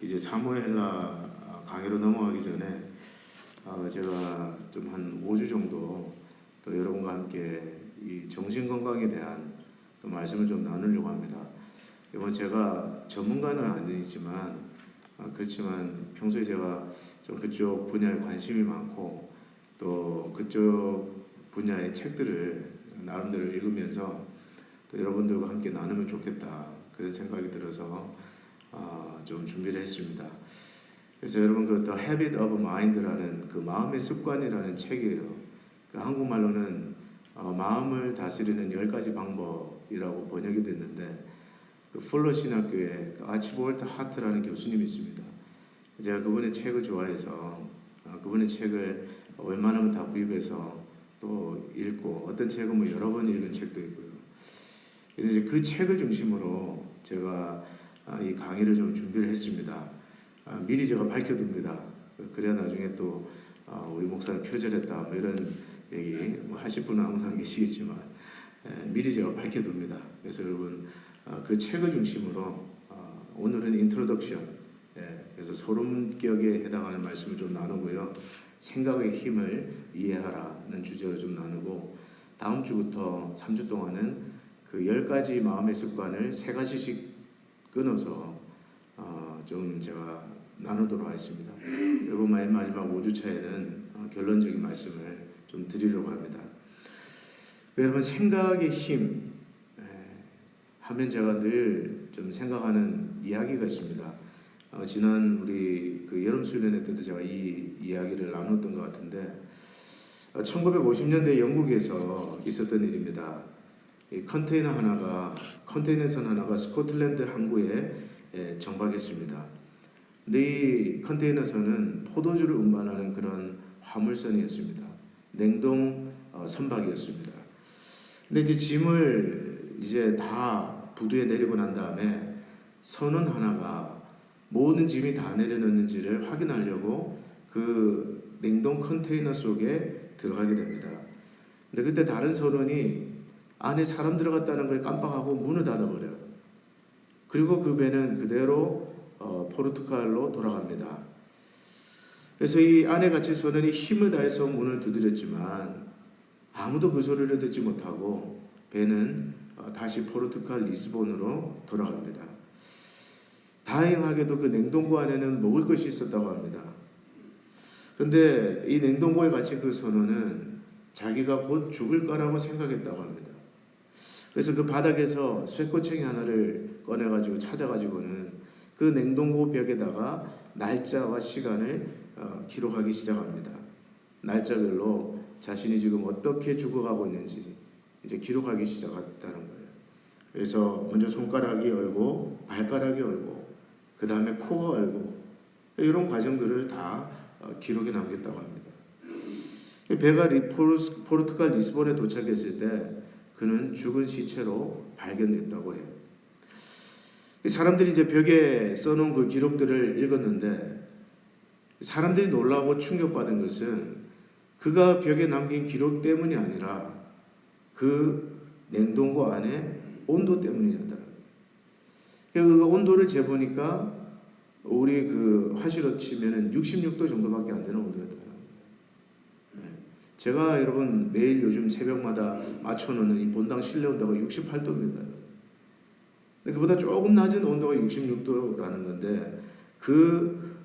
이제 사무엘라 강의로 넘어가기 전에 제가 좀 한 5주 정도 또 여러분과 함께 이 정신 건강에 대한 또 말씀을 좀 나누려고 합니다. 이번 제가 전문가는 아니지만 그렇지만 평소에 제가 좀 그쪽 분야에 관심이 많고 또 그쪽 분야의 책들을 나름대로 읽으면서 또 여러분들과 함께 나누면 좋겠다 그런 생각이 들어서 좀 준비를 했습니다. 그래서 여러분 그 The Habit of Mind라는 그 마음의 습관이라는 책이에요. 그 한국말로는 마음을 다스리는 10가지 방법이라고 번역이 됐는데 그 풀러 신학교에 아치볼트 하트라는 교수님이 있습니다. 제가 그분의 책을 좋아해서 그분의 책을 웬만하면 다 구입해서 또 읽고 어떤 책은 뭐 여러 번 읽은 책도 있고요. 그래서 이제 그 책을 중심으로 제가 이 강의를 좀 준비를 했습니다. 미리 제가 밝혀둡니다. 그래야 나중에 또 우리 목사는 표절했다 뭐 이런 얘기 뭐 하실 분은 항상 계시겠지만 미리 제가 밝혀둡니다. 그래서 여러분 그 책을 중심으로 오늘은 인트로덕션 그래서 소름격에 해당하는 말씀을 좀 나누고요. 생각의 힘을 이해하라는 주제로 좀 나누고 다음 주부터 3주 동안은 그 10가지 마음의 습관을 3가지씩 끊어서 좀 제가 나누도록 하겠습니다. 그리고 맨 마지막 5주차에는 결론적인 말씀을 좀 드리려고 합니다. 여러분 생각의 힘 하면 제가 늘 좀 생각하는 이야기가 있습니다. 지난 우리 그 여름 수련회 때도 제가 이 이야기를 나눴던 것 같은데 1950년대 영국에서 있었던 일입니다. 이 컨테이너선 하나가 스코틀랜드 항구에 정박했습니다. 근데 이 컨테이너선은 포도주를 운반하는 그런 화물선이었습니다. 냉동 선박이었습니다. 근데 이제 짐을 이제 다 부두에 내리고 난 다음에 선원 하나가 모든 짐이 다 내려놓는지를 확인하려고 그 냉동 컨테이너 속에 들어가게 됩니다. 근데 그때 다른 선원이 안에 사람 들어갔다는 걸 깜빡하고 문을 닫아버려요. 그리고 그 배는 그대로 포르투갈로 돌아갑니다. 그래서 이 안에 갇힌 선원이 힘을 다해서 문을 두드렸지만 아무도 그 소리를 듣지 못하고 배는 다시 포르투갈 리스본으로 돌아갑니다. 다행하게도 그 냉동고 안에는 먹을 것이 있었다고 합니다. 그런데 이 냉동고에 갇힌 그 선원은 자기가 곧 죽을 거라고 생각했다고 합니다. 그래서 그 바닥에서 쇠꼬챙이 하나를 꺼내가지고 찾아가지고는 그 냉동고 벽에다가 날짜와 시간을 기록하기 시작합니다. 날짜별로 자신이 지금 어떻게 죽어가고 있는지 이제 기록하기 시작했다는 거예요. 그래서 먼저 손가락이 얼고 발가락이 얼고 그 다음에 코가 얼고 이런 과정들을 다 기록에 남겼다고 합니다. 배가 포르투갈 리스본에 도착했을 때 그는 죽은 시체로 발견됐다고 해요. 사람들이 이제 벽에 써놓은 그 기록들을 읽었는데 사람들이 놀라고 충격받은 것은 그가 벽에 남긴 기록 때문이 아니라 그 냉동고 안에 온도 때문이었다. 그 온도를 재보니까 우리 그 화실로 치면은 66도 정도밖에 안 되는 온도였다는 거예요. 제가 여러분 매일 요즘 새벽마다 맞춰놓는 이 본당 실내 온도가 68도입니다. 그보다 조금 낮은 온도가 66도라는 건데 그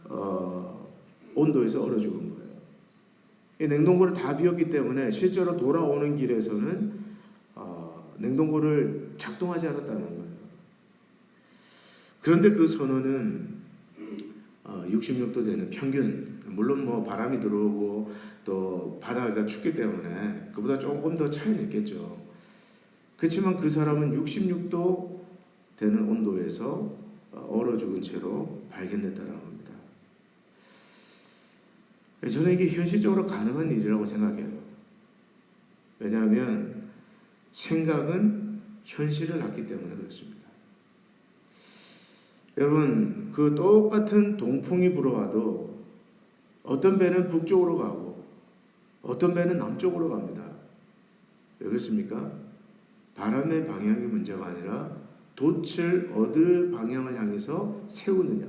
온도에서 얼어 죽은 거예요. 이 냉동고를 다 비웠기 때문에 실제로 돌아오는 길에서는 냉동고를 작동하지 않았다는 거예요. 그런데 그 선원은 66도 되는 평균, 물론 뭐 바람이 들어오고 또 바다가 춥기 때문에 그보다 조금 더 차이는 있겠죠. 그렇지만 그 사람은 66도 되는 온도에서 얼어 죽은 채로 발견됐다는 겁니다. 저는 이게 현실적으로 가능한 일이라고 생각해요. 왜냐하면 생각은 현실을 낳기 때문에 그렇습니다. 여러분 그 똑같은 동풍이 불어와도 어떤 배는 북쪽으로 가고 어떤 배는 남쪽으로 갑니다. 왜 그렇습니까? 바람의 방향이 문제가 아니라 돛을 어느 방향을 향해서 세우느냐.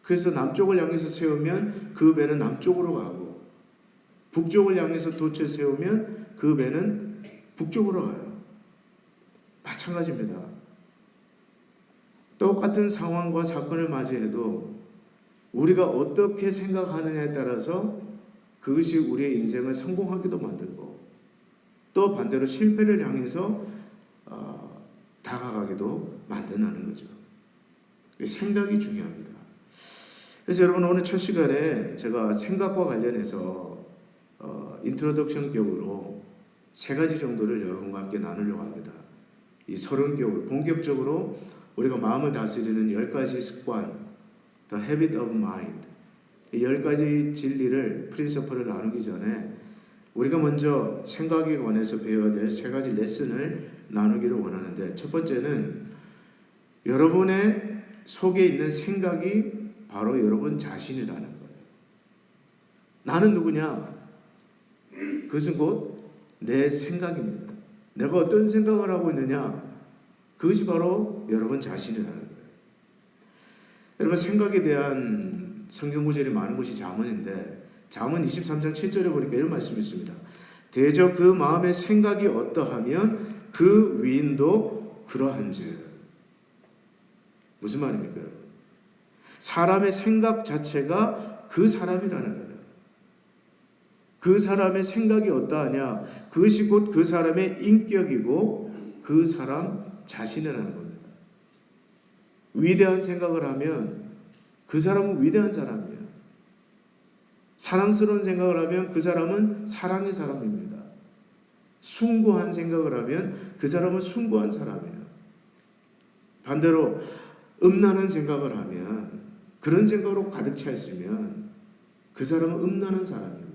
그래서 남쪽을 향해서 세우면 그 배는 남쪽으로 가고, 북쪽을 향해서 돛을 세우면 그 배는 북쪽으로 가요. 마찬가지입니다. 똑같은 상황과 사건을 맞이해도 우리가 어떻게 생각하느냐에 따라서 그것이 우리의 인생을 성공하기도 만들고, 또 반대로 실패를 향해서 다가가기도 만드는 거죠. 생각이 중요합니다. 그래서 여러분, 오늘 첫 시간에 제가 생각과 관련해서 인트로덕션 격으로 3가지 정도를 여러분과 함께 나누려고 합니다. 이 서론격으로 본격적으로 우리가 마음을 다스리는 10가지 습관, The Habit of Mind, 이 10가지 진리를, 프린서플을 나누기 전에 우리가 먼저 생각에 관해서 배워야 될 3가지 레슨을 나누기를 원하는데, 첫 번째는 여러분의 속에 있는 생각이 바로 여러분 자신이라는 거예요. 나는 누구냐? 그것은 곧 내 생각입니다. 내가 어떤 생각을 하고 있느냐? 그것이 바로 여러분 자신이라는 거예요. 여러분, 생각에 대한 성경 구절이 많은 곳이 잠언인데, 잠언 23장 7절에 보니까 이런 말씀이 있습니다. 대저 그 마음의 생각이 어떠하면 그 위인도 그러한즉. 무슨 말입니까, 여러분? 사람의 생각 자체가 그 사람이라는 거예요. 그 사람의 생각이 어떠하냐? 그것이 곧 그 사람의 인격이고 그 사람 자신이라는 겁니다. 위대한 생각을 하면 그 사람은 위대한 사람이에요. 사랑스러운 생각을 하면 그 사람은 사랑의 사람입니다. 숭고한 생각을 하면 그 사람은 숭고한 사람이에요. 반대로 음란한 생각을 하면, 그런 생각으로 가득 차 있으면 그 사람은 음란한 사람이에요.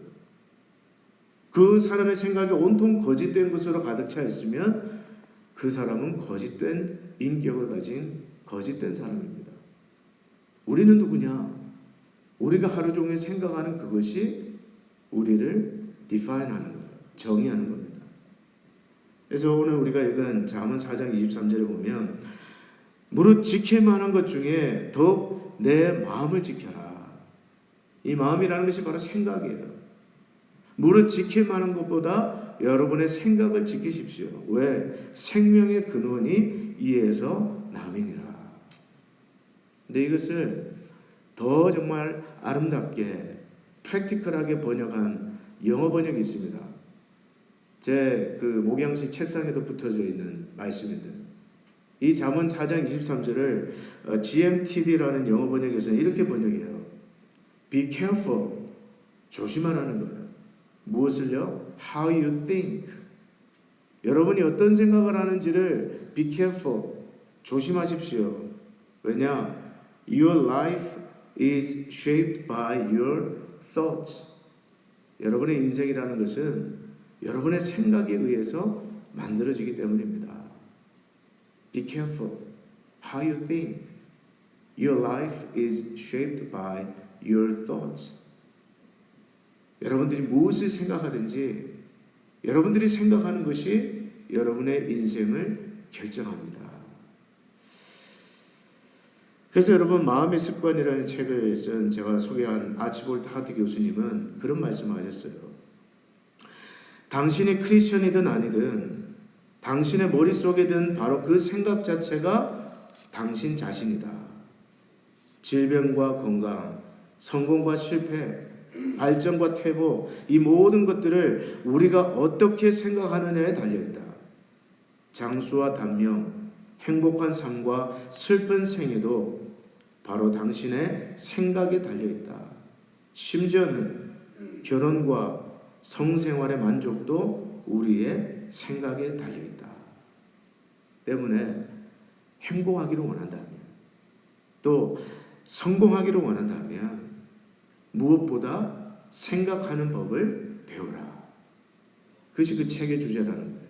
그 사람의 생각이 온통 거짓된 것으로 가득 차 있으면 그 사람은 거짓된 인격을 가진 거짓된 사람입니다. 우리는 누구냐? 우리가 하루 종일 생각하는 그것이 우리를 디파인하는 거예요. 정의하는 겁니다. 그래서 오늘 우리가 읽은 잠언 4장 23절에 보면, 무릇 지킬 만한 것 중에 더욱 내 마음을 지켜라. 이 마음이라는 것이 바로 생각이에요. 무릇 지킬 만한 것보다 여러분의 생각을 지키십시오. 왜? 생명의 근원이 이에서 남이니라. 근데 이것을 더 정말 아름답게 프랙티컬하게 번역한 영어 번역이 있습니다. 제 그 목양식 책상에도 붙어져 있는 말씀인데, 이 잠언 4장 23절을 GMTD라는 영어 번역에서는 이렇게 번역해요. Be careful. 조심하라는 거예요. 무엇을요? How you think. 여러분이 어떤 생각을 하는지를 be careful. 조심하십시오. 왜냐? Your life is shaped by your thoughts. 여러분의 인생이라는 것은 여러분의 생각에 의해서 만들어지기 때문입니다. Be careful how you think. Your life is shaped by your thoughts. 여러분들이 무엇을 생각하든지 여러분들이 생각하는 것이 여러분의 인생을 결정합니다. 그래서 여러분, 마음의 습관이라는 책을 쓴 제가 소개한 아치볼트 하트 교수님은 그런 말씀을 하셨어요. 당신이 크리스천이든 아니든 당신의 머릿속에 든 바로 그 생각 자체가 당신 자신이다. 질병과 건강, 성공과 실패, 발전과 퇴보, 이 모든 것들을 우리가 어떻게 생각하느냐에 달려있다. 장수와 단명, 행복한 삶과 슬픈 생애도 바로 당신의 생각에 달려있다. 심지어는 결혼과 성생활의 만족도 우리의 생각에 달려있다. 때문에 행복하기를 원한다면, 또 성공하기를 원한다면 무엇보다 생각하는 법을 배우라. 그것이 그 책의 주제라는 거예요.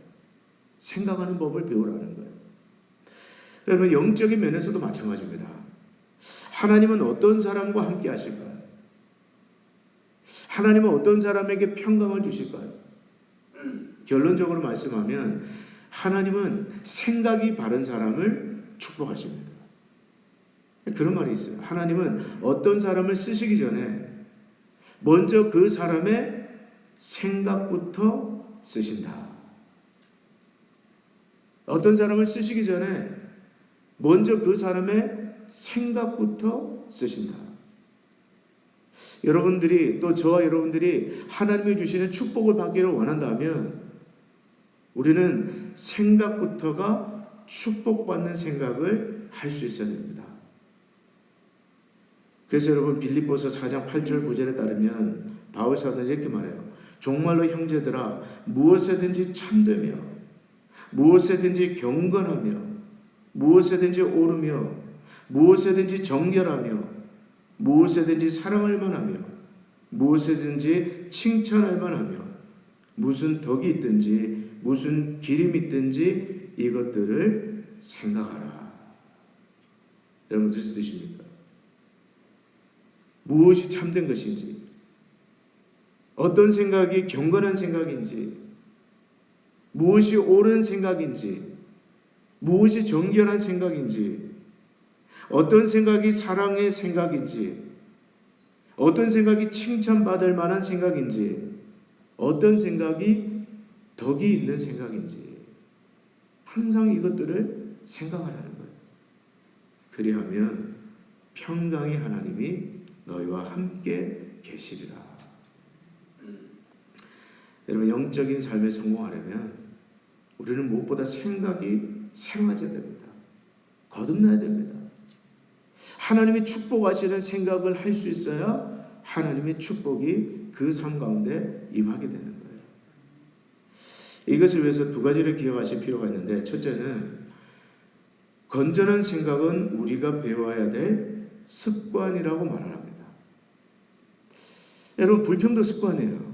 생각하는 법을 배우라는 거예요. 여러분, 영적인 면에서도 마찬가지입니다. 하나님은 어떤 사람과 함께 하실까요? 하나님은 어떤 사람에게 평강을 주실까요? 결론적으로 말씀하면 하나님은 생각이 바른 사람을 축복하십니다. 그런 말이 있어요. 하나님은 어떤 사람을 쓰시기 전에 먼저 그 사람의 생각부터 쓰신다. 어떤 사람을 쓰시기 전에 먼저 그 사람의 생각부터 쓰신다. 여러분들이, 또 저와 여러분들이 하나님이 주시는 축복을 받기를 원한다면 우리는 생각부터가 축복받는 생각을 할 수 있어야 됩니다. 그래서 여러분 빌립보서 4장 8절 9절에 따르면 바울 사도는 이렇게 말해요. 정말로 형제들아 무엇에든지 참되며 무엇에든지 경건하며 무엇에든지 오르며 무엇에든지 정결하며 무엇에든지 사랑할 만하며 무엇에든지 칭찬할 만하며 무슨 덕이 있든지 무슨 기림이 있든지 이것들을 생각하라. 여러분 무슨 뜻입니까? 무엇이 참된 것인지, 어떤 생각이 경건한 생각인지, 무엇이 옳은 생각인지, 무엇이 정결한 생각인지, 어떤 생각이 사랑의 생각인지, 어떤 생각이 칭찬받을 만한 생각인지, 어떤 생각이 덕이 있는 생각인지 항상 이것들을 생각하라는 거예요. 그리하면 평강의 하나님이 너희와 함께 계시리라. 여러분 영적인 삶에 성공하려면 우리는 무엇보다 생각이 새로워져야 됩니다. 거듭나야 됩니다. 하나님이 축복하시는 생각을 할 수 있어야 하나님의 축복이 그 삶 가운데 임하게 되는 거예요. 이것을 위해서 두 가지를 기억하실 필요가 있는데, 첫째는 건전한 생각은 우리가 배워야 될 습관이라고 말을 합니다. 여러분 불평도 습관이에요.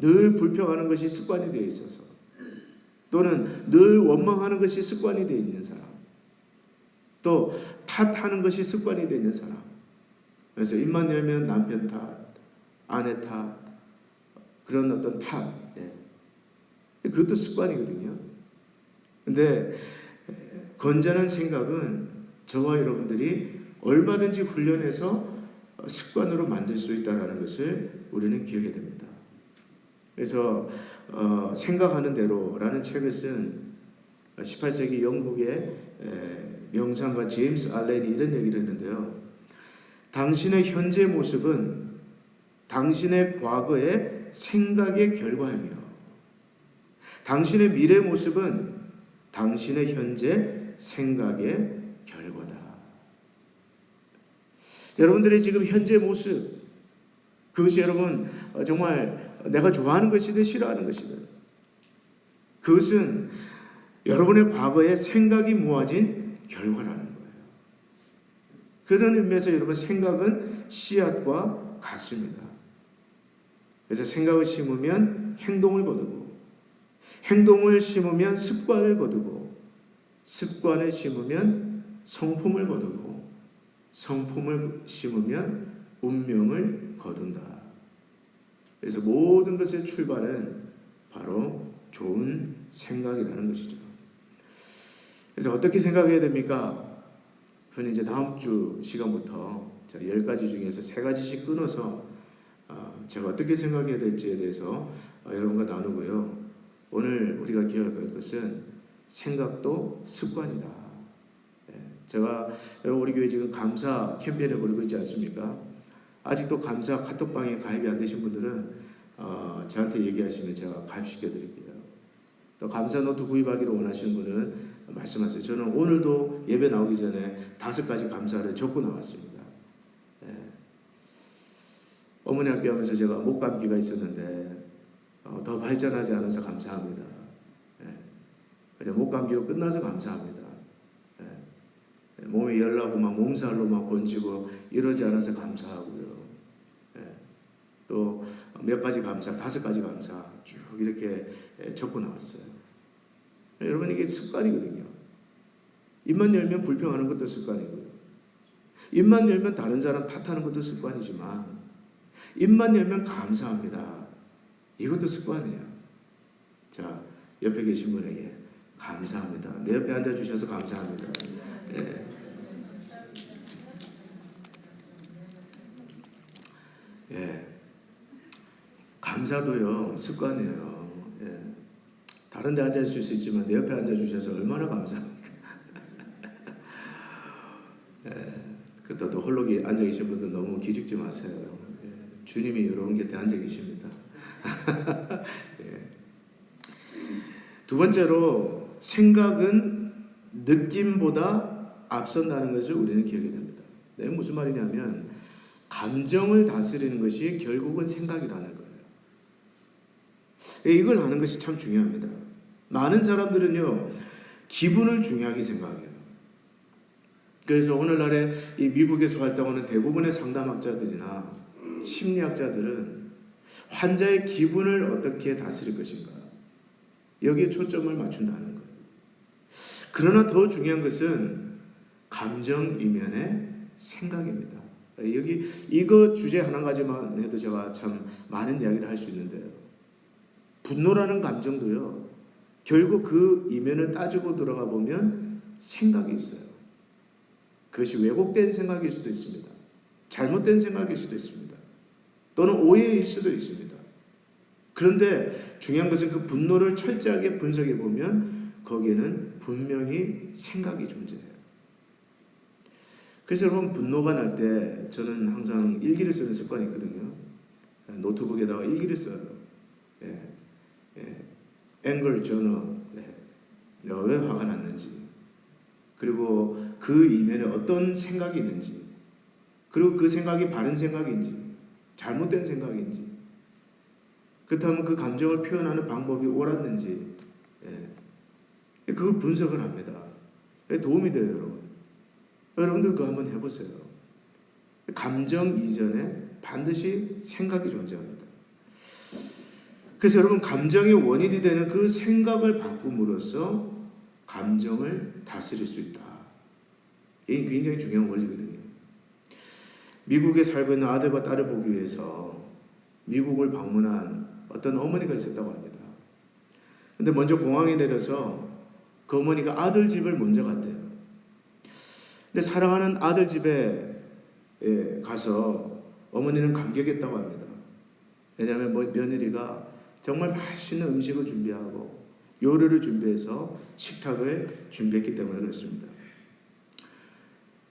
늘 불평하는 것이 습관이 되어 있어서, 또는 늘 원망하는 것이 습관이 되어 있는 사람, 또 탓하는 것이 습관이 되어 있는 사람. 그래서 입만 열면 남편 탓, 아내 탓, 그런 어떤 탓, 그것도 습관이거든요. 근데 건전한 생각은 저와 여러분들이 얼마든지 훈련해서 습관으로 만들 수 있다는 것을 우리는 기억해야 됩니다. 그래서 생각하는 대로라는 책을 쓴 18세기 영국의 명상가 제임스 알렌이 이런 얘기를 했는데요. 당신의 현재 모습은 당신의 과거의 생각의 결과이며 당신의 미래 모습은 당신의 현재 생각의 결과다. 여러분들의 지금 현재 모습, 그것이 여러분 정말 내가 좋아하는 것이든 싫어하는 것이든 그것은 여러분의 과거의 생각이 모아진 결과라는 거예요. 그런 의미에서 여러분 생각은 씨앗과 같습니다. 그래서 생각을 심으면 행동을 거두고, 행동을 심으면 습관을 거두고, 습관을 심으면 성품을 거두고, 성품을 심으면 운명을 거둔다. 그래서 모든 것의 출발은 바로 좋은 생각이라는 것이죠. 그래서 어떻게 생각해야 됩니까? 저는 이제 다음 주 시간부터 10가지 중에서 3가지씩 끊어서 제가 어떻게 생각해야 될지에 대해서 여러분과 나누고요. 오늘 우리가 기억할 것은 생각도 습관이다. 제가 여러분 우리 교회 지금 감사 캠페인을 벌이고 있지 않습니까? 아직도 감사 카톡방에 가입이 안 되신 분들은 저한테 얘기하시면 제가 가입시켜 드릴게요. 또 감사 노트 구입하기를 원하시는 분은 말씀하세요. 저는 오늘도 예배 나오기 전에 5가지 감사를 적고 나왔습니다. 어머니 학교 하면서 제가 목감기가 있었는데 더 발전하지 않아서 감사합니다. 목감기로 끝나서 감사합니다. 몸이 열나고 막 몸살로 막 번지고 이러지 않아서 감사하고요. 또 몇 가지 감사, 5가지 감사 쭉 이렇게 적고 나왔어요. 여러분 이게 습관이거든요. 입만 열면 불평하는 것도 습관이고요. 입만 열면 다른 사람 탓하는 것도 습관이지만 입만 열면 감사합니다. 이것도 습관이에요. 자, 옆에 계신 분에게 감사합니다. 내 옆에 앉아주셔서 감사합니다. 예. 예. 감사도요, 습관이에요. 예. 다른 데 앉을 수 있지만 내 옆에 앉아주셔서 얼마나 감사합니까? 예. 그때 또 홀로 앉아 계신 분들 너무 기죽지 마세요. 예. 주님이 여러분 곁에 앉아 계십니다. 예. 두 번째로, 생각은 느낌보다 앞선다는 것을 우리는 기억해야 됩니다. 네, 무슨 말이냐면 감정을 다스리는 것이 결국은 생각이라는 거예요. 이걸 아는 것이 참 중요합니다. 많은 사람들은요, 기분을 중요하게 생각해요. 그래서 오늘날에 이 미국에서 활동하는 대부분의 상담학자들이나 심리학자들은 환자의 기분을 어떻게 다스릴 것인가, 여기에 초점을 맞춘다는 거예요. 그러나 더 중요한 것은 감정 이면의 생각입니다. 여기 이거 주제 하나 가지만 해도 제가 참 많은 이야기를 할 수 있는데요. 분노라는 감정도요, 결국 그 이면을 따지고 들어가 보면 생각이 있어요. 그것이 왜곡된 생각일 수도 있습니다. 잘못된 생각일 수도 있습니다. 또는 오해일 수도 있습니다. 그런데 중요한 것은 그 분노를 철저하게 분석해 보면 거기에는 분명히 생각이 존재해요. 그래서 여러분, 분노가 날 때 저는 항상 일기를 쓰는 습관이 있거든요. 노트북에다가 일기를 써요. 예. Anger Journal. 내가 왜 화가 났는지, 그리고 그 이면에 어떤 생각이 있는지, 그리고 그 생각이 바른 생각인지 잘못된 생각인지, 그렇다면 그 감정을 표현하는 방법이 옳았는지, 그걸 분석을 합니다. 도움이 돼요, 여러분. 여러분들 그거 한번 해보세요. 감정 이전에 반드시 생각이 존재합니다. 그래서 여러분, 감정의 원인이 되는 그 생각을 바꿈으로써 감정을 다스릴 수 있다. 이게 굉장히 중요한 원리거든요. 미국에 살고 있는 아들과 딸을 보기 위해서 미국을 방문한 어떤 어머니가 있었다고 합니다. 근데 먼저 공항에 내려서 그 어머니가 아들 집을 먼저 갔대요. 근데 사랑하는 아들 집에 가서 어머니는 감격했다고 합니다. 왜냐하면 며느리가 정말 맛있는 음식을 준비하고 요리를 준비해서 식탁을 준비했기 때문에 그렇습니다.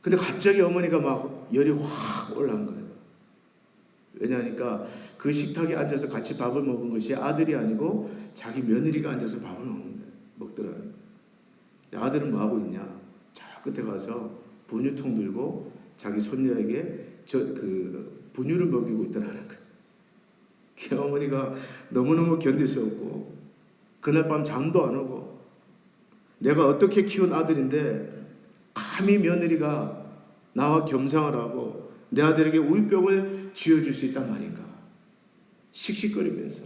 근데 갑자기 어머니가 막 열이 확 올라온 거예요. 왜냐하니까 그 식탁에 앉아서 같이 밥을 먹은 것이 아들이 아니고 자기 며느리가 앉아서 밥을 먹더라는 거예요. 아들은 뭐 하고 있냐? 저 끝에 가서 분유통 들고 자기 손녀에게 분유를 먹이고 있더라는 거예요. 그 어머니가 너무너무 견딜 수 없고 그날 밤 잠도 안 오고, 내가 어떻게 키운 아들인데 감히 며느리가 나와 겸상을 하고 내 아들에게 우유병을 쥐어줄 수 있단 말인가, 씩씩거리면서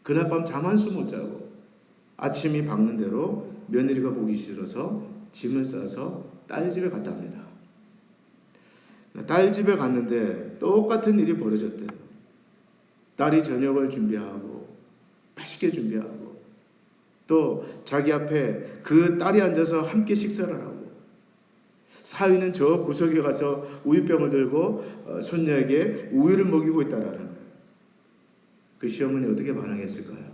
그날 밤 잠 한숨 못 자고 아침이 밝는 대로 며느리가 보기 싫어서 짐을 싸서 딸 집에 갔다 합니다. 딸 집에 갔는데 똑같은 일이 벌어졌대요. 딸이 저녁을 준비하고 맛있게 준비하고 또 자기 앞에 그 딸이 앉아서 함께 식사를 하고, 사위는 저 구석에 가서 우유병을 들고 손녀에게 우유를 먹이고 있다라는 거예요. 그 시어머니 어떻게 반응했을까요?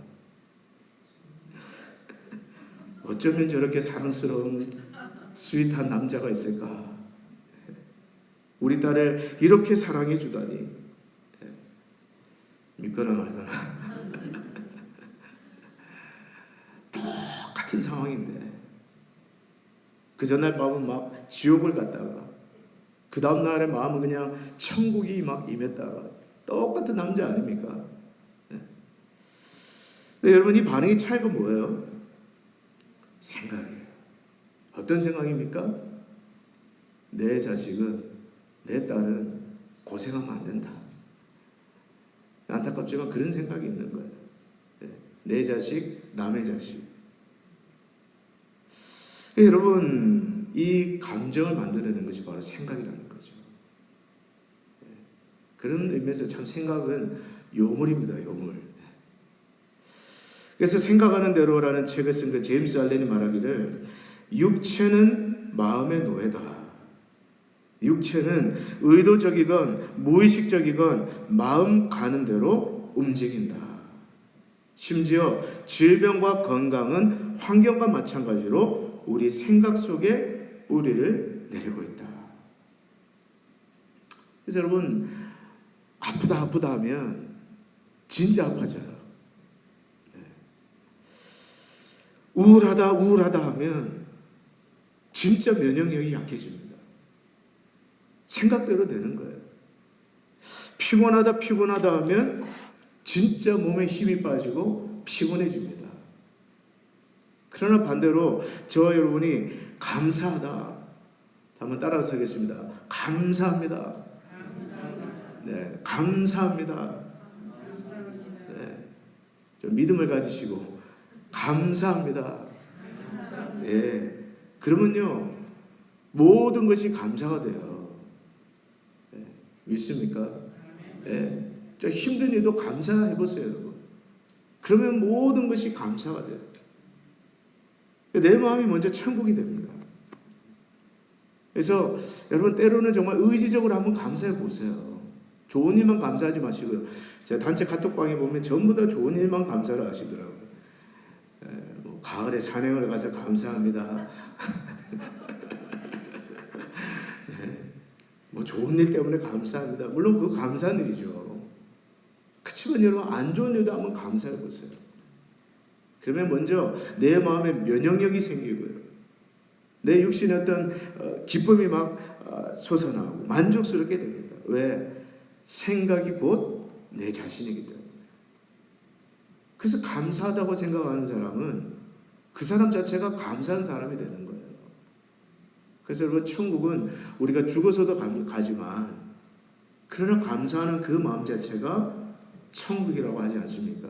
어쩌면 저렇게 사랑스러운 스윗한 남자가 있을까? 우리 딸을 이렇게 사랑해 주다니. 믿거나 말거나. 똑같은 상황인데 그 전날 밤은 막 지옥을 갔다가 그 다음날에 마음은 그냥 천국이 막 임했다가 똑같은 남자 아닙니까? 근데 여러분, 이 반응의 차이가 뭐예요? 생각이에요. 어떤 생각입니까? 내 자식은, 내 딸은 고생하면 안 된다. 안타깝지만 그런 생각이 있는 거예요. 내 자식, 남의 자식. 여러분, 이 감정을 만들어내는 것이 바로 생각이라는 거죠. 그런 의미에서 참 생각은 요물입니다, 요물. 그래서 생각하는 대로라는 책을 쓴 그 제임스 알렌이 말하기를 육체는 마음의 노예다. 육체는 의도적이건 무의식적이건 마음 가는 대로 움직인다. 심지어 질병과 건강은 환경과 마찬가지로 우리 생각 속에 뿌리를 내리고 있다. 그래서 여러분, 아프다 하면 진짜 아파져요. 우울하다 하면 진짜 면역력이 약해집니다. 생각대로 되는 거예요. 피곤하다 하면 진짜 몸에 힘이 빠지고 피곤해집니다. 그러나 반대로 저와 여러분이 감사하다 한번 따라서 하겠습니다. 감사합니다. 네, 감사합니다. 네, 좀 믿음을 가지시고 감사합니다. 예, 그러면요 모든 것이 감사가 돼요. 예, 믿습니까? 예, 좀 힘든 일도 감사해 보세요, 여러분. 그러면 모든 것이 감사가 돼요. 내 마음이 먼저 천국이 됩니다. 그래서 여러분 때로는 정말 의지적으로 한번 감사해 보세요. 좋은 일만 감사하지 마시고요. 제가 단체 카톡방에 보면 전부 다 좋은 일만 감사를 하시더라고요. 뭐 가을에 산행을 가서 감사합니다. 뭐 좋은 일 때문에 감사합니다. 물론 그거 감사한 일이죠. 그렇지만 여러분 안 좋은 일도 한번 감사해 보세요. 그러면 먼저 내 마음에 면역력이 생기고요. 내 육신의 어떤 기쁨이 막 솟아나고 만족스럽게 됩니다. 왜? 생각이 곧 내 자신이기 때문에. 그래서 감사하다고 생각하는 사람은 그 사람 자체가 감사한 사람이 되는 거예요. 그래서 여러분 천국은 우리가 죽어서도 가지만 그러나 감사하는 그 마음 자체가 천국이라고 하지 않습니까?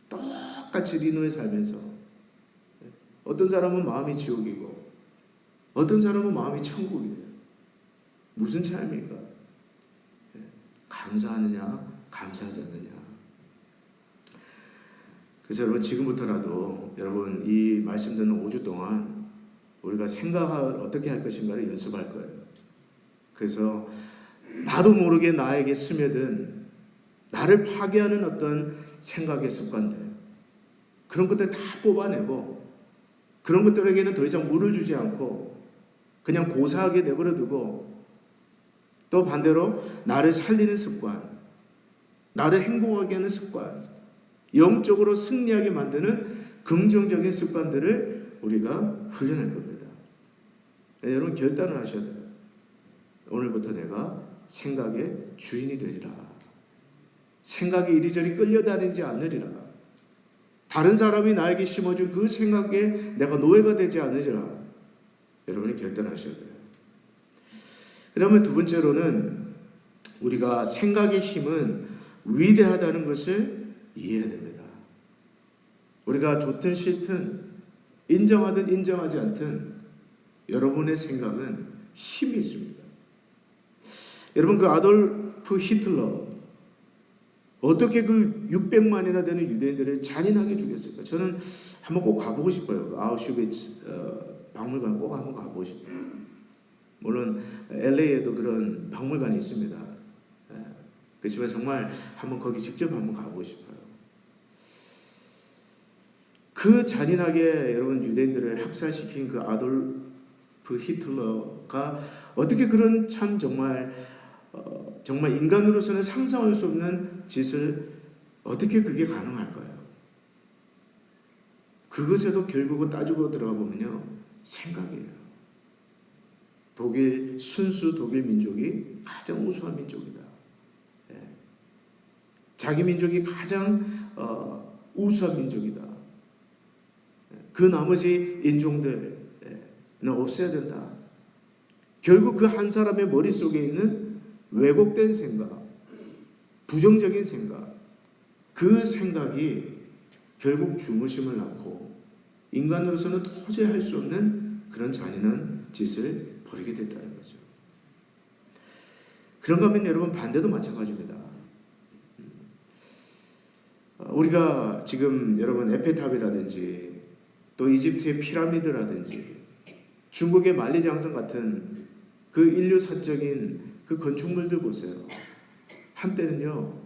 똑같이 리노에 살면서 어떤 사람은 마음이 지옥이고 어떤 사람은 마음이 천국이에요. 무슨 차이입니까? 감사하느냐 감사하지 않느냐. 그래서 여러분 지금부터라도 여러분 이 말씀 듣는 5주 동안 우리가 생각을 어떻게 할 것인가를 연습할 거예요. 그래서 나도 모르게 나에게 스며든 나를 파괴하는 어떤 생각의 습관들, 그런 것들 다 뽑아내고 그런 것들에게는 더 이상 물을 주지 않고 그냥 고사하게 내버려 두고 또 반대로 나를 살리는 습관, 나를 행복하게 하는 습관, 영적으로 승리하게 만드는 긍정적인 습관들을 우리가 훈련할 겁니다. 네, 여러분 결단을 하셔야 돼요. 오늘부터 내가 생각의 주인이 되리라. 생각이 이리저리 끌려다니지 않으리라. 다른 사람이 나에게 심어준 그 생각에 내가 노예가 되지 않으리라. 여러분이 결단하셔야 돼요. 그 다음에 두 번째로는 우리가 생각의 힘은 위대하다는 것을 이해해야 됩니다. 우리가 좋든 싫든 인정하든 인정하지 않든 여러분의 생각은 힘이 있습니다. 여러분 그 아돌프 히틀러 어떻게 그 600만이나 되는 유대인들을 잔인하게 죽였을까? 저는 한번 꼭 가보고 싶어요. 그 아우슈비츠 박물관 꼭 한번 가보고 싶어요. 물론 LA에도 그런 박물관이 있습니다. 그렇지만 정말 한번 거기 직접 한번 가보고 싶어요. 그 잔인하게 여러분 유대인들을 학살시킨 그 아돌프 히틀러가 어떻게 그런 참 정말 인간으로서는 상상할 수 없는 짓을 어떻게 그게 가능할까요? 그것에도 결국은 따지고 들어가 보면요 생각이에요. 순수 독일 민족이 가장 우수한 민족이다. 자기 민족이 가장 우수한 민족이다. 그 나머지 인종들은 없애야 된다. 결국 그 한 사람의 머릿속에 있는 왜곡된 생각, 부정적인 생각, 그 생각이 결국 중후심을 낳고 인간으로서는 도저히 할 수 없는 그런 잔인한 짓을 벌이게 됐다는 거죠. 그런가 하면 여러분 반대도 마찬가지입니다. 우리가 지금 여러분 에펠탑이라든지 또 이집트의 피라미드라든지 중국의 만리장성 같은 그 인류사적인 그 건축물들 보세요. 한때는요,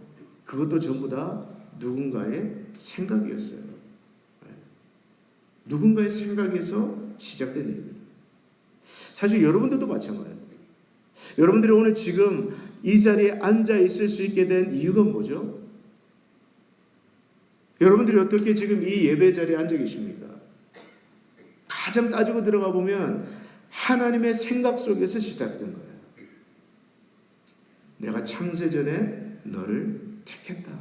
그것도 전부 다 누군가의 생각이었어요. 누군가의 생각에서 시작된 일입니다. 사실 여러분들도 마찬가지예요. 여러분들이 오늘 지금 이 자리에 앉아 있을 수 있게 된 이유가 뭐죠? 여러분들이 어떻게 지금 이 예배 자리에 앉아 계십니까? 가장 따지고 들어가 보면 하나님의 생각 속에서 시작된 거예요. 내가 창세전에 너를 택했다.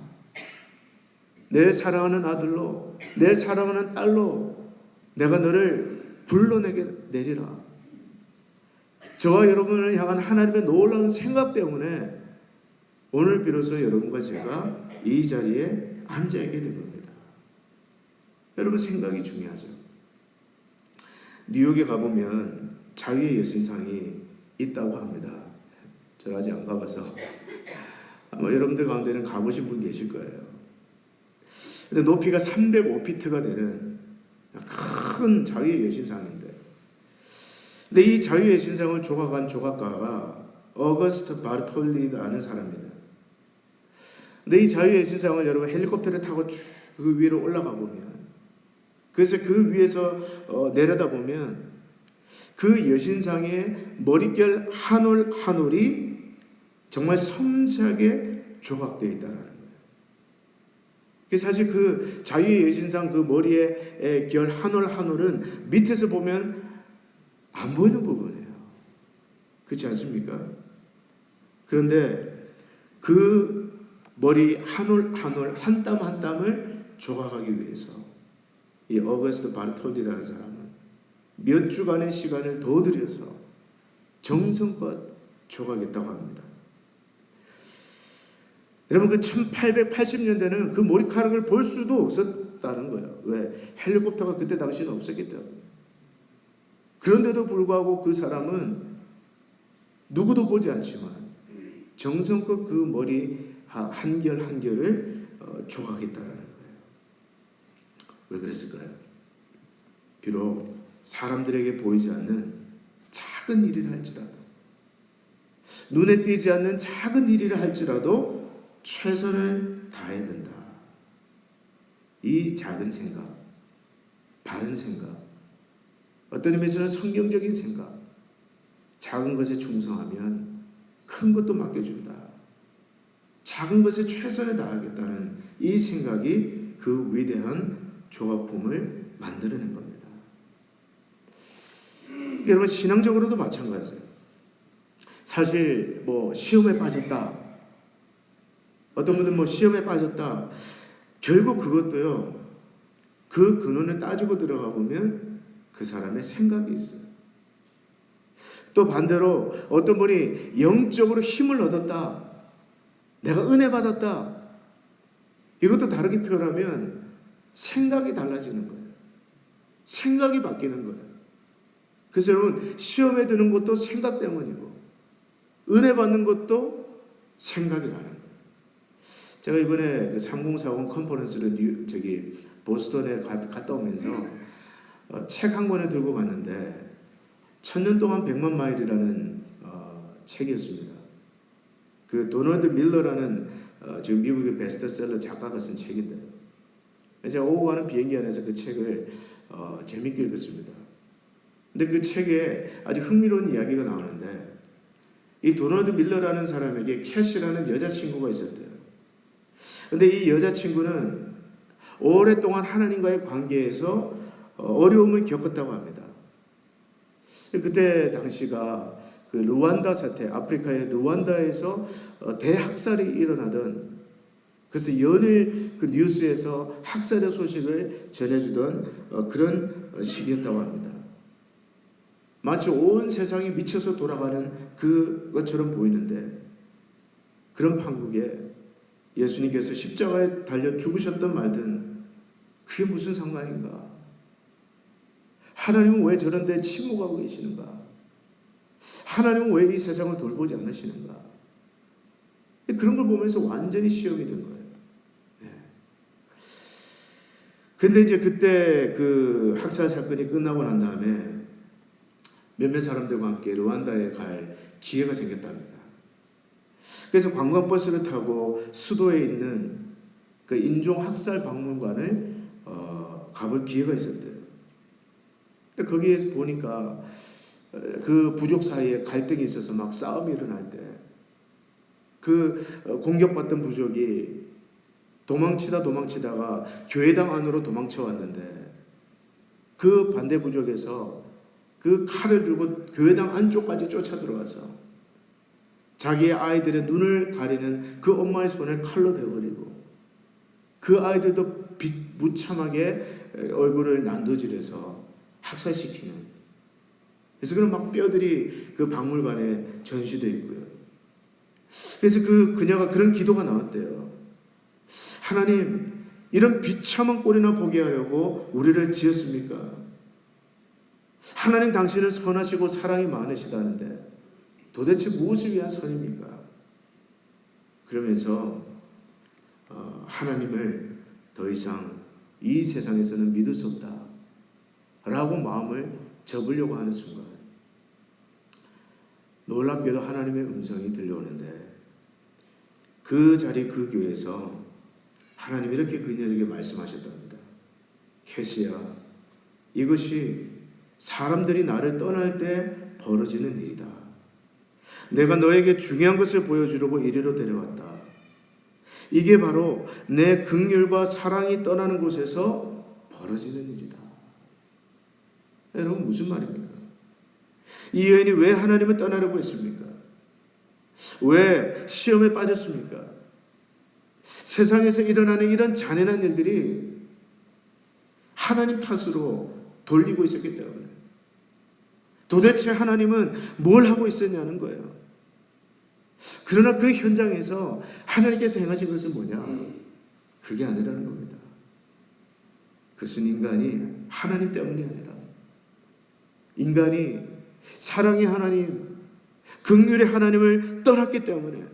내 사랑하는 아들로, 내 사랑하는 딸로 내가 너를 불러내리라. 저와 여러분을 향한 하나님의 놀라운 생각 때문에 오늘 비로소 여러분과 제가 이 자리에 앉아있게 된 겁니다. 여러분, 생각이 중요하죠. 뉴욕에 가보면 자유의 여신상이 있다고 합니다. 저는 아직 안 가봐서 아마 여러분들 가운데는 가보신 분 계실 거예요. 근데 높이가 305피트가 되는 큰 자유의 여신상인데, 근데 이 자유의 여신상을 조각한 조각가가 어거스트 바르톨리라는 사람입니다. 근데 이 자유의 여신상을 여러분 헬리콥터를 타고 쭉 그 위로 올라가 보면, 그래서 그 위에서 내려다보면 그 여신상의 머릿결 한 올 한 올이 정말 섬세하게 조각되어 있다는 거예요. 사실 그 자유의 여신상 그 머리의 결 한 올 한 올은 밑에서 보면 안 보이는 부분이에요. 그렇지 않습니까? 그런데 그 머리 한 올 한 올, 한 땀 한 땀을 조각하기 위해서 이 어거스트 바르톨디라는 사람은 몇 주간의 시간을 더 들여서 정성껏 조각했다고 합니다. 여러분, 그 1880년대는 그 머리카락을 볼 수도 없었다는 거예요. 왜? 헬리콥터가 그때 당시는 없었기 때문에. 그런데도 불구하고 그 사람은 누구도 보지 않지만 정성껏 그 머리 한 결 한 결을 조각했다는 거예요. 왜 그랬을까요? 비록 사람들에게 보이지 않는 작은 일이라 할지라도, 눈에 띄지 않는 작은 일이라 할지라도 최선을 다해야 된다. 이 작은 생각, 바른 생각, 어떤 의미에서는 성경적인 생각, 작은 것에 충성하면 큰 것도 맡겨준다. 작은 것에 최선을 다하겠다는 이 생각이 그 위대한 조각품을 만들어낸 겁니다. 여러분, 신앙적으로도 마찬가지예요. 사실 시험에 빠졌다, 어떤 분들은 시험에 빠졌다, 결국 그것도요, 그 근원을 따지고 들어가 보면 그 사람의 생각이 있어요. 또 반대로 어떤 분이 영적으로 힘을 얻었다, 내가 은혜 받았다, 이것도 다르게 표현하면 생각이 달라지는 거예요. 생각이 바뀌는 거예요. 그래서 여러분, 시험에 드는 것도 생각 때문이고 은혜 받는 것도 생각이라는 거예요. 제가 이번에 그 3040 컨퍼런스를 보스턴에 갔다 오면서 책 한 권을 들고 갔는데 1000년 동안 100만 마일이라는 책이었습니다. 그 도널드 밀러라는 지금 미국의 베스트셀러 작가가 쓴 책인데요. 제가 오고 가는 비행기 안에서 그 책을 재밌게 읽었습니다. 근데 그 책에 아주 흥미로운 이야기가 나오는데, 이 도널드 밀러라는 사람에게 캐시라는 여자친구가 있었대요. 근데 이 여자친구는 오랫동안 하나님과의 관계에서 어려움을 겪었다고 합니다. 그때 당시가 그 루완다 사태, 아프리카의 루완다에서 대학살이 일어나던, 그래서 연일 그 뉴스에서 학살의 소식을 전해주던 그런 시기였다고 합니다. 마치 온 세상이 미쳐서 돌아가는 그것처럼 보이는데, 그런 판국에 예수님께서 십자가에 달려 죽으셨던 말든 그게 무슨 상관인가? 하나님은 왜 저런 데 침묵하고 계시는가? 하나님은 왜 이 세상을 돌보지 않으시는가? 그런 걸 보면서 완전히 시험이 된 거예요. 네. 근데 이제 그때 그 학살 사건이 끝나고 난 다음에 몇몇 사람들과 함께 르완다에 갈 기회가 생겼답니다. 그래서 관광버스를 타고 수도에 있는 그 인종 학살 박물관을 가볼 기회가 있었대요. 거기에서 보니까 그 부족 사이에 갈등이 있어서 막 싸움이 일어날 때 그 공격받던 부족이 도망치다가 교회당 안으로 도망쳐 왔는데 그 반대 부족에서 그 칼을 들고 교회당 안쪽까지 쫓아 들어가서 자기의 아이들의 눈을 가리는 그 엄마의 손을 칼로 베어버리고 그 아이들도 무참하게 얼굴을 난도질해서 학살시키는, 그래서 그런 막 뼈들이 그 박물관에 전시되어 있고요. 그래서 그녀가 그런 기도가 나왔대요. 하나님, 이런 비참한 꼴이나 보게 하려고 우리를 지었습니까? 하나님, 당신은 선하시고 사랑이 많으시다는데 도대체 무엇을 위한 선입니까? 그러면서 하나님을 더 이상 이 세상에서는 믿을 수 없다 라고 마음을 접으려고 하는 순간 놀랍게도 하나님의 음성이 들려오는데 그 자리 그 교회에서 하나님이 이렇게 그녀에게 말씀하셨답니다. 캐시야, 이것이 사람들이 나를 떠날 때 벌어지는 일이다. 내가 너에게 중요한 것을 보여주려고 이리로 데려왔다. 이게 바로 내 긍휼과 사랑이 떠나는 곳에서 벌어지는 일이다. 여러분, 무슨 말입니까? 이 여인이 왜 하나님을 떠나려고 했습니까? 왜 시험에 빠졌습니까? 세상에서 일어나는 이런 잔인한 일들이 하나님 탓으로 돌리고 있었기 때문에 도대체 하나님은 뭘 하고 있었냐는 거예요. 그러나 그 현장에서 하나님께서 행하신 것은 뭐냐? 그게 아니라는 겁니다. 그것은 인간이 하나님 때문이 아니라 인간이 사랑의 하나님, 긍휼의 하나님을 떠났기 때문에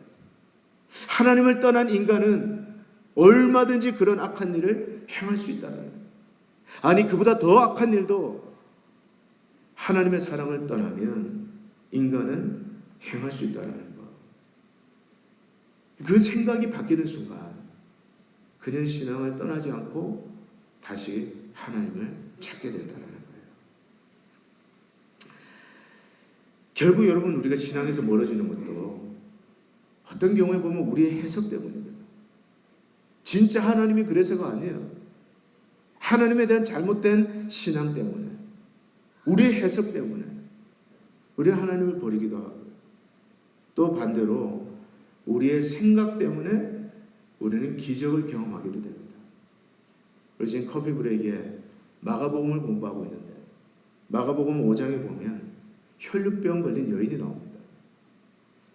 하나님을 떠난 인간은 얼마든지 그런 악한 일을 행할 수 있다는 거예요. 아니, 그보다 더 악한 일도 하나님의 사랑을 떠나면 인간은 행할 수 있다는 것. 그 생각이 바뀌는 순간 그녀는 신앙을 떠나지 않고 다시 하나님을 찾게 된다는 거예요. 결국 여러분, 우리가 신앙에서 멀어지는 것도 어떤 경우에 보면 우리의 해석 때문입니다. 진짜 하나님이 그래서가 아니에요. 하나님에 대한 잘못된 신앙 때문에, 우리의 해석 때문에 우리가 하나님을 버리기도 하고, 또 반대로 우리의 생각 때문에 우리는 기적을 경험하기도 됩니다. 우리 지금 커피 브레이크에 마가복음을 공부하고 있는데 마가복음 5장에 보면 혈루병 걸린 여인이 나옵니다.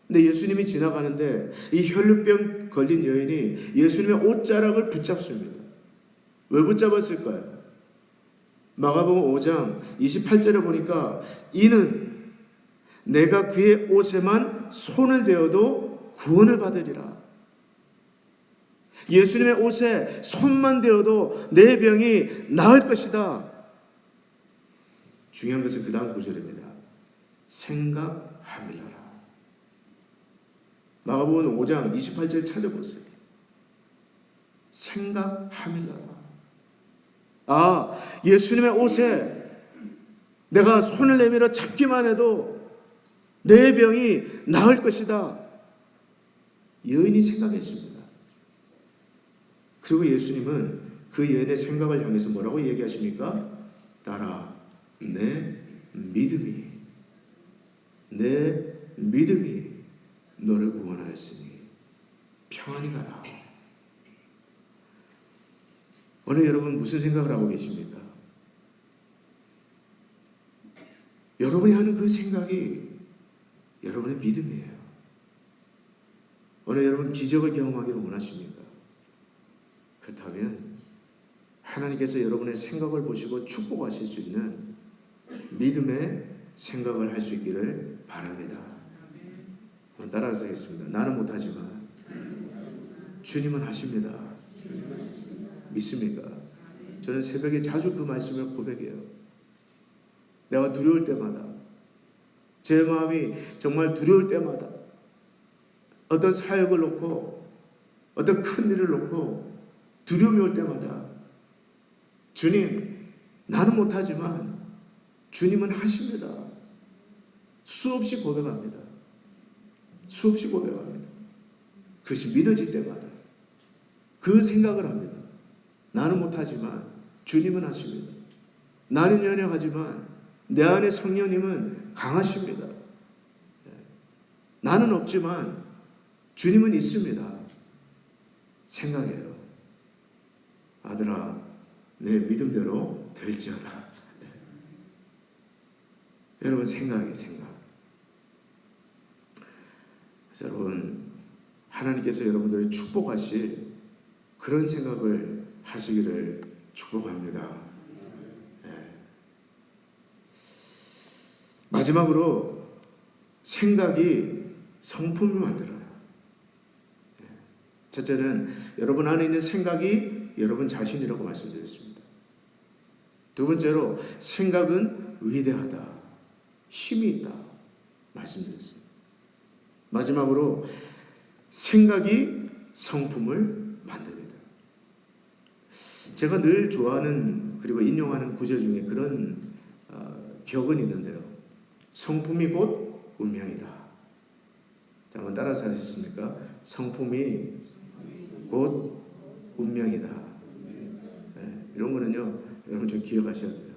근데 예수님이 지나가는데 이 혈루병 걸린 여인이 예수님의 옷자락을 붙잡습니다. 왜 붙잡았을까요? 마가복음 5장 28절에 보니까 이는 내가 그의 옷에만 손을 대어도 구원을 받으리라. 예수님의 옷에 손만 대어도 내 병이 나을 것이다. 중요한 것은 그 다음 구절입니다. 생각하밀라라. 마가복음 5장 28절 찾아보세요. 생각하밀라라. 아, 예수님의 옷에 내가 손을 내밀어 잡기만 해도 내 병이 나을 것이다. 여인이 생각했습니다. 그리고 예수님은 그 여인의 생각을 향해서 뭐라고 얘기하십니까? 따라 내 믿음이 너를 구원하였으니 평안히 가라. 오늘 여러분 무슨 생각을 하고 계십니까? 여러분이 하는 그 생각이 여러분의 믿음이에요. 오늘 여러분 기적을 경험하기를 원하십니까? 그렇다면 하나님께서 여러분의 생각을 보시고 축복하실 수 있는 믿음의 생각을 할 수 있기를 바랍니다. 따라서 하겠습니다. 나는 못하지만 주님은 하십니다. 믿습니까? 저는 새벽에 자주 그 말씀을 고백해요. 내가 두려울 때마다, 제 마음이 정말 두려울 때마다, 어떤 사역을 놓고 어떤 큰 일을 놓고 두려움이 올 때마다 주님, 나는 못하지만 주님은 하십니다. 수없이 고백합니다. 수없이 고백합니다. 그것이 믿어질 때마다 그 생각을 합니다. 나는 못하지만 주님은 하십니다. 나는 연약하지만 내 안에 성령님은 강하십니다. 나는 없지만 주님은 있습니다. 생각해요. 아들아, 내 믿음대로 될지어다. 여러분, 생각. 여러분, 하나님께서 여러분들을 축복하실 그런 생각을 하시기를 축복합니다. 마지막으로 생각이 성품을 만들어요. 첫째는 여러분 안에 있는 생각이 여러분 자신이라고 말씀드렸습니다. 두 번째로 생각은 위대하다, 힘이 있다 말씀드렸습니다. 마지막으로 생각이 성품을 만듭니다. 제가 늘 좋아하는 그리고 인용하는 구절 중에 그런 격은 있는데요. 성품이 곧 운명이다. 자, 한번 따라서 하시겠습니까? 성품이 곧 운명이다. 네, 이런 거는요, 여러분 좀 기억하셔야 돼요.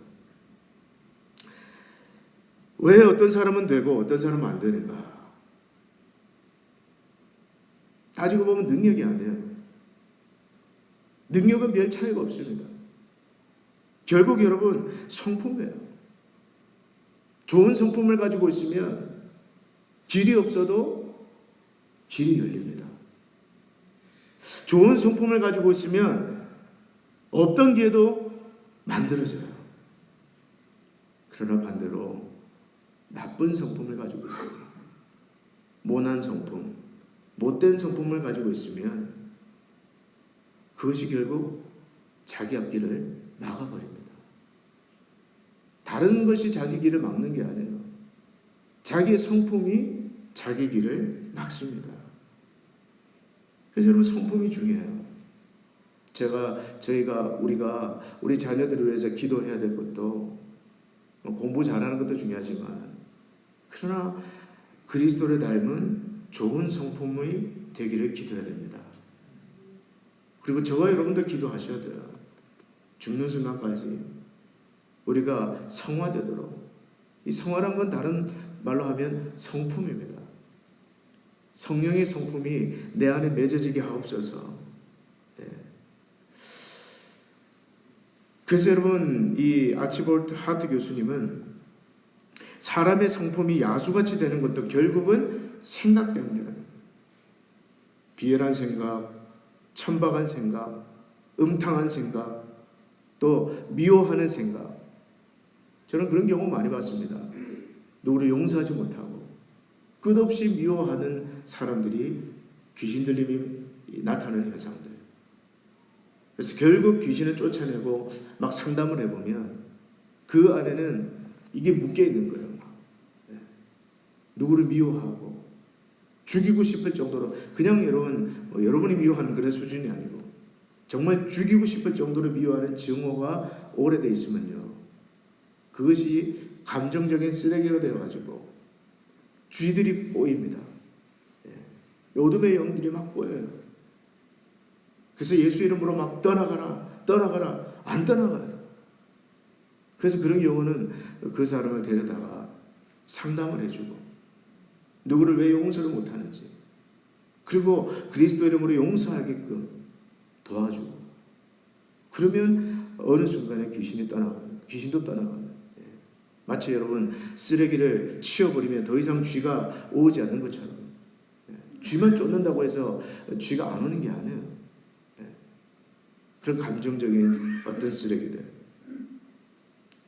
왜 어떤 사람은 되고 어떤 사람은 안 되는가? 따지고 보면 능력이 아니에요. 능력은 별 차이가 없습니다. 결국 여러분 성품이에요. 좋은 성품을 가지고 있으면 길이 없어도 길이 열립니다. 좋은 성품을 가지고 있으면 없던 기회도 만들어져요. 그러나 반대로 나쁜 성품을 가지고 있어요. 모난 성품, 못된 성품을 가지고 있으면 그것이 결국 자기 앞길을 막아버립니다. 다른 것이 자기 길을 막는 게 아니에요. 자기의 성품이 자기 길을 막습니다. 그래서 여러분 성품이 중요해요. 우리가 우리 자녀들을 위해서 기도해야 될 것도 공부 잘하는 것도 중요하지만 그러나 그리스도를 닮은 좋은 성품이 되기를 기도해야 됩니다. 그리고 저와 여러분도 기도하셔야 돼요. 죽는 순간까지 우리가 성화되도록. 이 성화란 건 다른 말로 하면 성품입니다. 성령의 성품이 내 안에 맺어지게 하옵소서. 그래서 여러분, 이 아치볼트 하트 교수님은 사람의 성품이 야수같이 되는 것도 결국은 생각 때문이라는 거예요. 비열한 생각, 천박한 생각, 음탕한 생각, 또 미워하는 생각. 저는 그런 경우 많이 봤습니다. 누구를 용서하지 못하고 끝없이 미워하는 사람들이 귀신 들림이 나타나는 현상들. 그래서 결국 귀신을 쫓아내고 막 상담을 해보면 그 안에는 이게 묶여 있는 거예요. 누구를 미워하고 죽이고 싶을 정도로, 그냥 여러분이 미워하는 그런 수준이 아니고 정말 죽이고 싶을 정도로 미워하는 증오가 오래돼 있으면요, 그것이 감정적인 쓰레기가 되어가지고 쥐들이 꼬입니다. 어둠의 영들이 막 꼬여요. 그래서 예수 이름으로 막 떠나가라 안 떠나가요. 그래서 그런 경우는 그 사람을 데려다가 상담을 해주고 누구를 왜 용서를 못하는지, 그리고 그리스도 이름으로 용서하게끔 도와주고, 그러면 어느 순간에 귀신도 떠나가는. 마치 여러분 쓰레기를 치워버리면 더 이상 쥐가 오지 않는 것처럼, 쥐만 쫓는다고 해서 쥐가 안 오는 게 아니에요. 그런 감정적인 어떤 쓰레기들.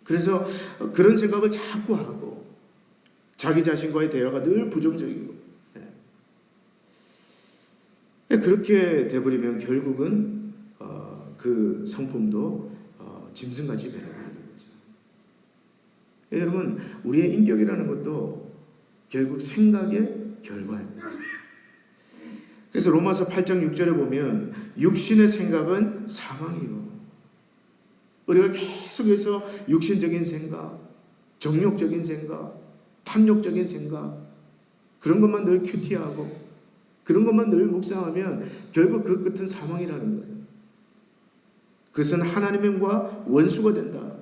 그래서 그런 생각을 자꾸 하고 자기 자신과의 대화가 늘 부정적이고, 그렇게 돼버리면 결국은 그 성품도 짐승같이 변해버리는 거죠. 여러분, 우리의 인격이라는 것도 결국 생각의 결과입니다. 그래서 로마서 8장 6절에 보면 육신의 생각은 사망이요. 우리가 계속해서 육신적인 생각, 정욕적인 생각, 탐욕적인 생각, 그런 것만 늘 큐티하고 그런 것만 늘 묵상하면 결국 그 끝은 사망이라는 거예요. 그것은 하나님과 원수가 된다.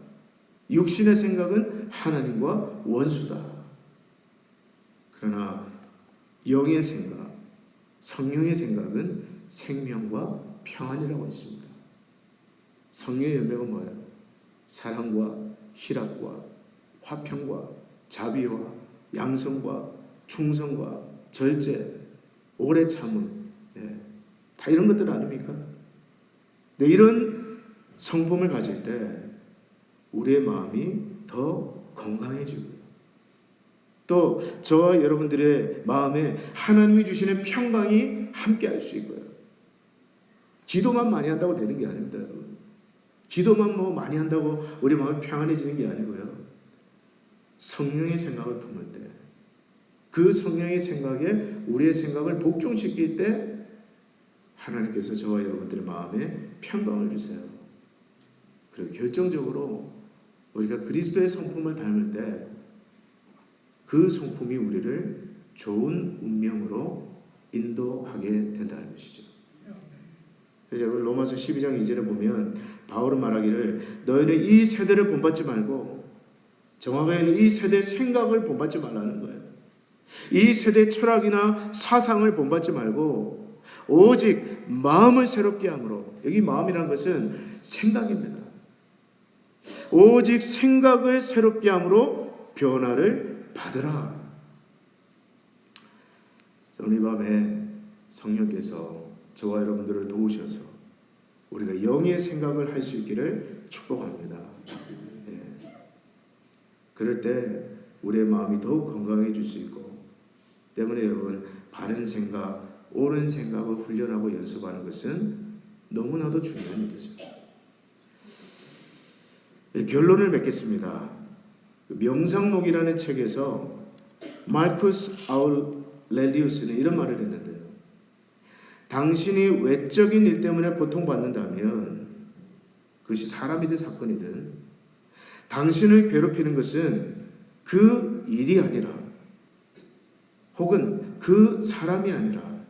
육신의 생각은 하나님과 원수다. 그러나 영의 생각, 성령의 생각은 생명과 평안이라고 했습니다. 성령의 열매가 뭐예요? 사랑과 희락과 화평과 자비와 양성과 충성과 절제, 오래 참음, 다 이런 것들 아닙니까? 네, 이런 성품을 가질 때 우리의 마음이 더 건강해지고요. 또 저와 여러분들의 마음에 하나님이 주시는 평강이 함께 할 수 있고요. 기도만 많이 한다고 되는 게 아닙니다, 여러분. 기도만 많이 한다고 우리 마음이 평안해지는 게 아니고요. 성령의 생각을 품을 때, 그 성령의 생각에 우리의 생각을 복종시킬 때 하나님께서 저와 여러분들의 마음에 평강을 주세요. 그리고 결정적으로 우리가 그리스도의 성품을 닮을 때 그 성품이 우리를 좋은 운명으로 인도하게 된다는 것이죠. 그래서 여러분 로마서 12장 2절에 보면 바울은 말하기를 너희는 이 세대를 본받지 말고 정확하게는 이 세대의 생각을 본받지 말라는 거예요. 이 세대의 철학이나 사상을 본받지 말고 오직 마음을 새롭게 함으로, 여기 마음이란 것은 생각입니다. 오직 생각을 새롭게 함으로 변화를 받으라. 오늘 밤에 성령께서 저와 여러분들을 도우셔서 우리가 영의 생각을 할 수 있기를 축복합니다. 그럴 때 우리의 마음이 더욱 건강해질 수 있고, 때문에 여러분 바른 생각, 옳은 생각을 훈련하고 연습하는 것은 너무나도 중요한 일이죠. 결론을 맺겠습니다. 명상록이라는 책에서 마르쿠스 아울렐리우스는 이런 말을 했는데요. 당신이 외적인 일 때문에 고통받는다면 그것이 사람이든 사건이든 당신을 괴롭히는 것은 그 일이 아니라 혹은 그 사람이 아니라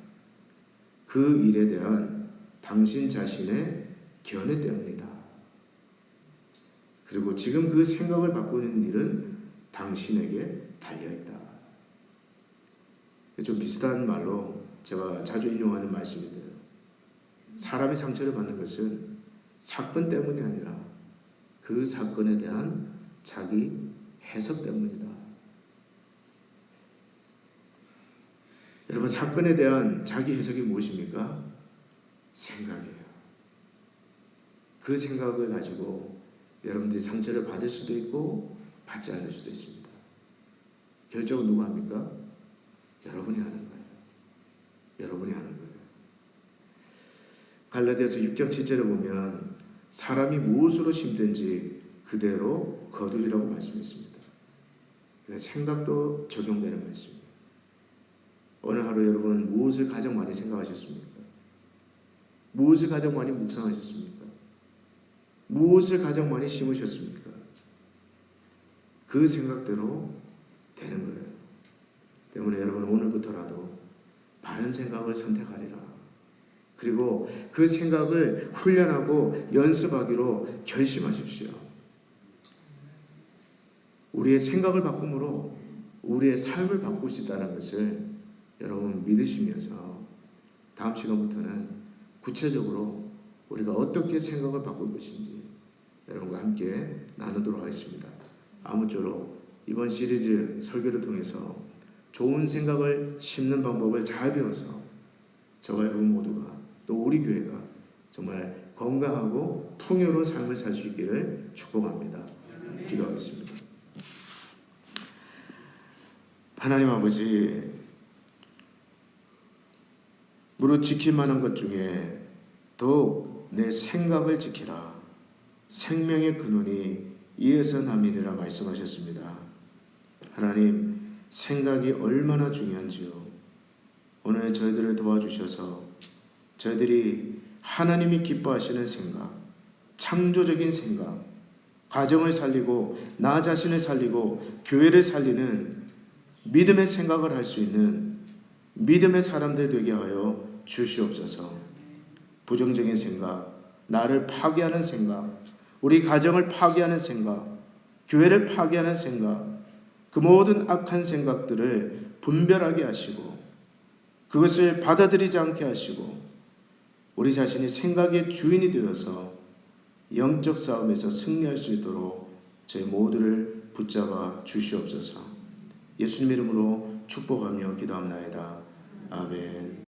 그 일에 대한 당신 자신의 견해 때문이다. 그리고 지금 그 생각을 바꾸는 일은 당신에게 달려있다. 좀 비슷한 말로 제가 자주 인용하는 말씀인데요. 사람이 상처를 받는 것은 사건 때문이 아니라 그 사건에 대한 자기 해석 때문이다. 여러분, 사건에 대한 자기 해석이 무엇입니까? 생각이에요. 그 생각을 가지고 여러분들이 상처를 받을 수도 있고 받지 않을 수도 있습니다. 결정은 누가 합니까? 여러분이 하는 거예요. 여러분이 하는 거예요. 갈라디아서 6장 7절에 보면 사람이 무엇으로 심든지 그대로 거두리라고 말씀했습니다. 생각도 적용되는 말씀입니다. 오늘 하루 여러분 무엇을 가장 많이 생각하셨습니까? 무엇을 가장 많이 묵상하셨습니까? 무엇을 가장 많이 심으셨습니까? 그 생각대로 되는 거예요. 때문에 여러분 오늘부터라도 바른 생각을 선택하리라. 그리고 그 생각을 훈련하고 연습하기로 결심하십시오. 우리의 생각을 바꿈으로 우리의 삶을 바꿀 수 있다는 것을 여러분 믿으시면서 다음 시간부터는 구체적으로 우리가 어떻게 생각을 바꿀 것인지 여러분과 함께 나누도록 하겠습니다. 아무쪼록 이번 시리즈 설교를 통해서 좋은 생각을 심는 방법을 잘 배워서 저와 여러분 모두가 또 우리 교회가 정말 건강하고 풍요로운 삶을 살 수 있기를 축복합니다. 기도하겠습니다. 하나님 아버지, 무릇 지킬 만한 것 중에 더욱 내 생각을 지키라. 생명의 근원이 이에서 남이니라 말씀하셨습니다. 하나님, 생각이 얼마나 중요한지요. 오늘 저희들을 도와주셔서 저희들이 하나님이 기뻐하시는 생각, 창조적인 생각, 가정을 살리고 나 자신을 살리고 교회를 살리는 믿음의 생각을 할 수 있는 믿음의 사람들 되게 하여 주시옵소서. 부정적인 생각, 나를 파괴하는 생각, 우리 가정을 파괴하는 생각, 교회를 파괴하는 생각, 그 모든 악한 생각들을 분별하게 하시고 그것을 받아들이지 않게 하시고 우리 자신이 생각의 주인이 되어서 영적 싸움에서 승리할 수 있도록 저희 모두를 붙잡아 주시옵소서. 예수님 이름으로 축복하며 기도합나이다. 아멘.